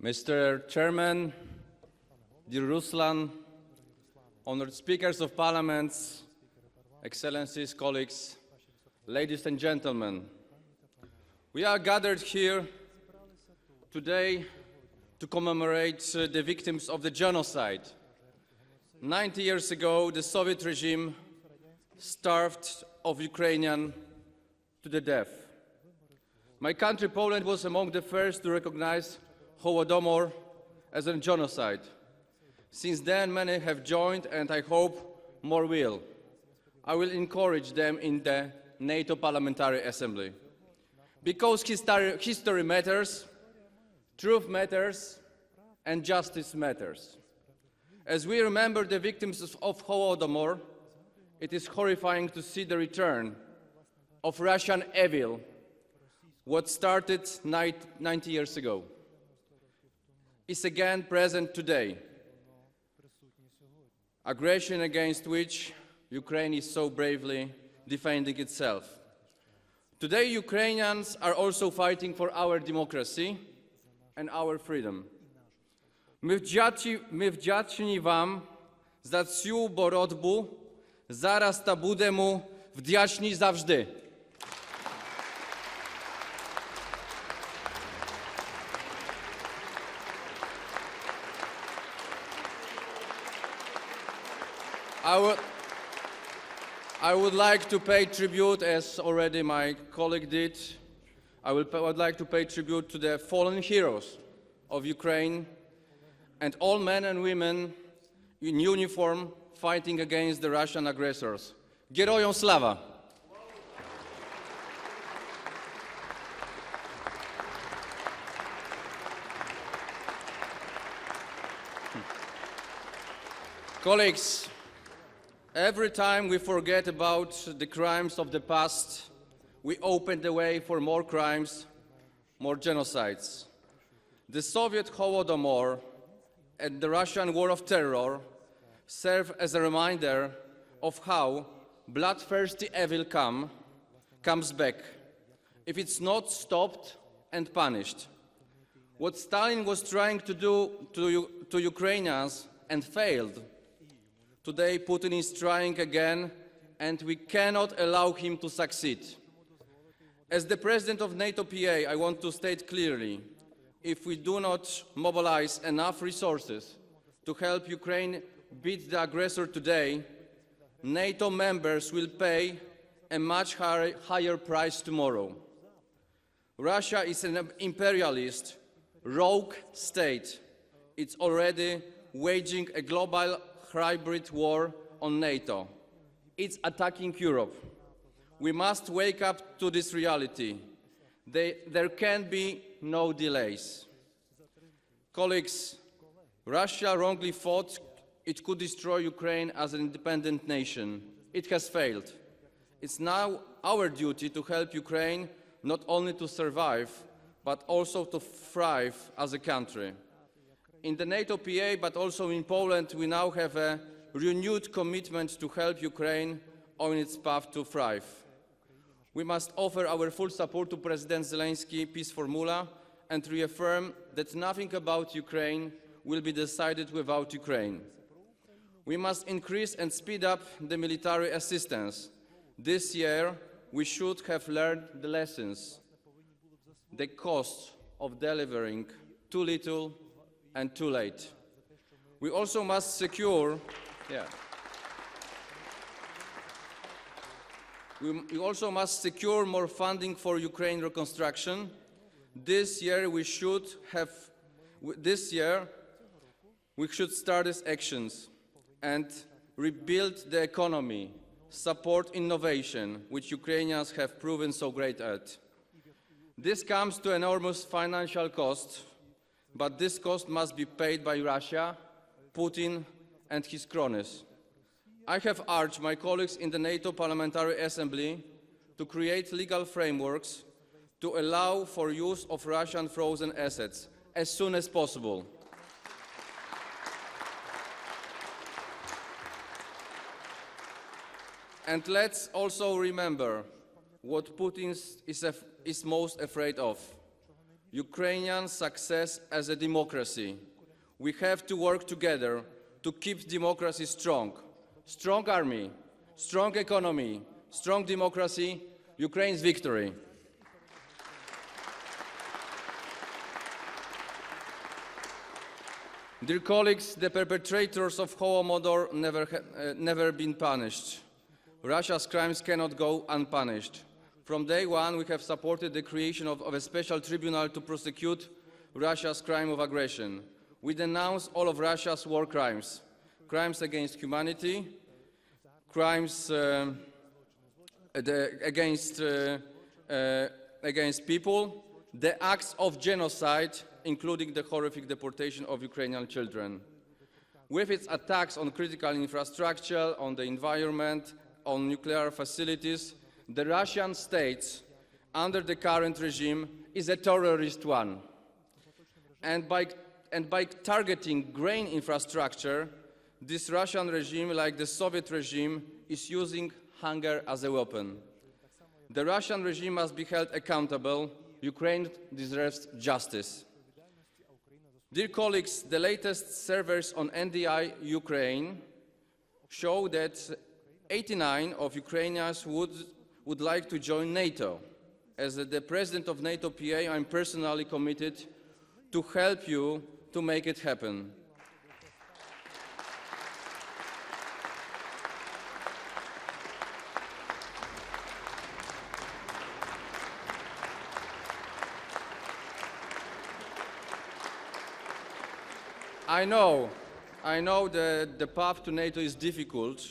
Mr. Chairman, dear Ruslan, honored speakers of parliaments, excellencies, colleagues, ladies and gentlemen, we are gathered here today to commemorate the victims of the genocide. 90 years ago, the Soviet regime starved of Ukrainian to the death. My country, Poland, was among the first to recognize Holodomor as a genocide. Since then, many have joined, and I hope more will. I will encourage them in the NATO Parliamentary Assembly. Because history matters, truth matters, and justice matters. As we remember the victims of Holodomor, it is horrifying to see the return of Russian evil, what started 90 years ago, is again present today. Aggression against which Ukraine is so bravely defending itself. Today, Ukrainians are also fighting for our democracy and our freedom. Ми вдячні вам за цю боротьбу, зараз та будемо вдячні завжди. I would like to pay tribute, as already my colleague did, I would like to pay tribute to the fallen heroes of Ukraine and all men and women in uniform fighting against the Russian aggressors. Героям слава! Colleagues, every time we forget about the crimes of the past, we open the way for more crimes, more genocides. The Soviet Holodomor and the Russian War of Terror serve as a reminder of how bloodthirsty evil comes back if it's not stopped and punished. What Stalin was trying to do to Ukrainians and failed, today Putin is trying again, and we cannot allow him to succeed. As the president of NATO PA, I want to state clearly, if we do not mobilize enough resources to help Ukraine beat the aggressor today, NATO members will pay a much higher price tomorrow. Russia is an imperialist, rogue state. It's already waging a global hybrid war on NATO. It's attacking Europe. We must wake up to this reality. There can be no delays. Colleagues, Russia wrongly thought it could destroy Ukraine as an independent nation. It has failed. It's now our duty to help Ukraine not only to survive, but also to thrive as a country. In the NATO PA, but also in Poland, we now have a renewed commitment to help Ukraine on its path to thrive. We must offer our full support to President Zelensky's peace formula and reaffirm that nothing about Ukraine will be decided without Ukraine. We must increase and speed up the military assistance. This year, we should have learned the lessons, the cost of delivering too little and too late. We also must secure, we also must secure more funding for Ukraine reconstruction. This year we should start these actions and rebuild the economy, support innovation, which Ukrainians have proven so great at. This comes to enormous financial cost, but this cost must be paid by Russia, Putin, and his cronies. I have urged my colleagues in the NATO Parliamentary Assembly to create legal frameworks to allow for use of Russian frozen assets as soon as possible. And let's also remember what Putin is most afraid of: Ukrainian success as a democracy. We have to work together to keep democracy strong. Strong army, strong economy, strong democracy, Ukraine's victory. Dear colleagues, the perpetrators of Holodomor never been punished. Russia's crimes cannot go unpunished. From day one, we have supported the creation of a special tribunal to prosecute Russia's crime of aggression. We denounce all of Russia's war crimes, crimes against humanity, crimes against people, the acts of genocide, including the horrific deportation of Ukrainian children. With its attacks on critical infrastructure, on the environment, on nuclear facilities, the Russian state, under the current regime, is a terrorist one. And by targeting grain infrastructure, this Russian regime, like the Soviet regime, is using hunger as a weapon. The Russian regime must be held accountable. Ukraine deserves justice. Dear colleagues, the latest surveys on NDI Ukraine show that 89% of Ukrainians would like to join NATO. As the president of NATO PA, I'm personally committed to help you to make it happen. I know that the path to NATO is difficult.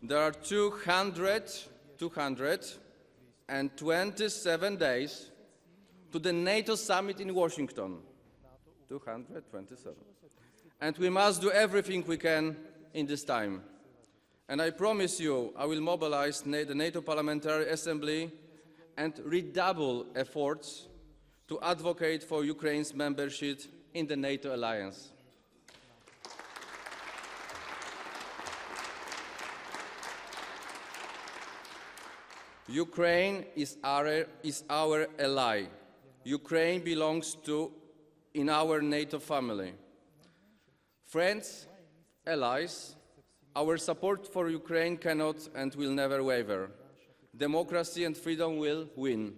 There are 227 days to the NATO summit in Washington. 227. And we must do everything we can in this time. And I promise you, I will mobilize the NATO Parliamentary Assembly and redouble efforts to advocate for Ukraine's membership in the NATO alliance. Ukraine is our ally. Ukraine belongs in our NATO family. Friends, allies, our support for Ukraine cannot and will never waver. Democracy and freedom will win.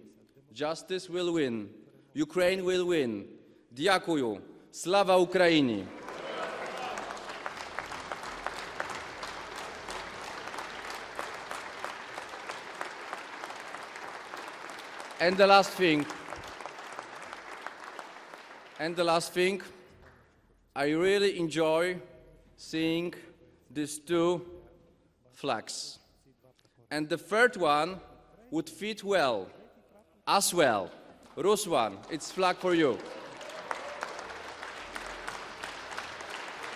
Justice will win. Ukraine will win. Дякую. Слава Україні! And the last thing, I really enjoy seeing these two flags. And the third one would fit well, as well. Ruslan, it's flag for you.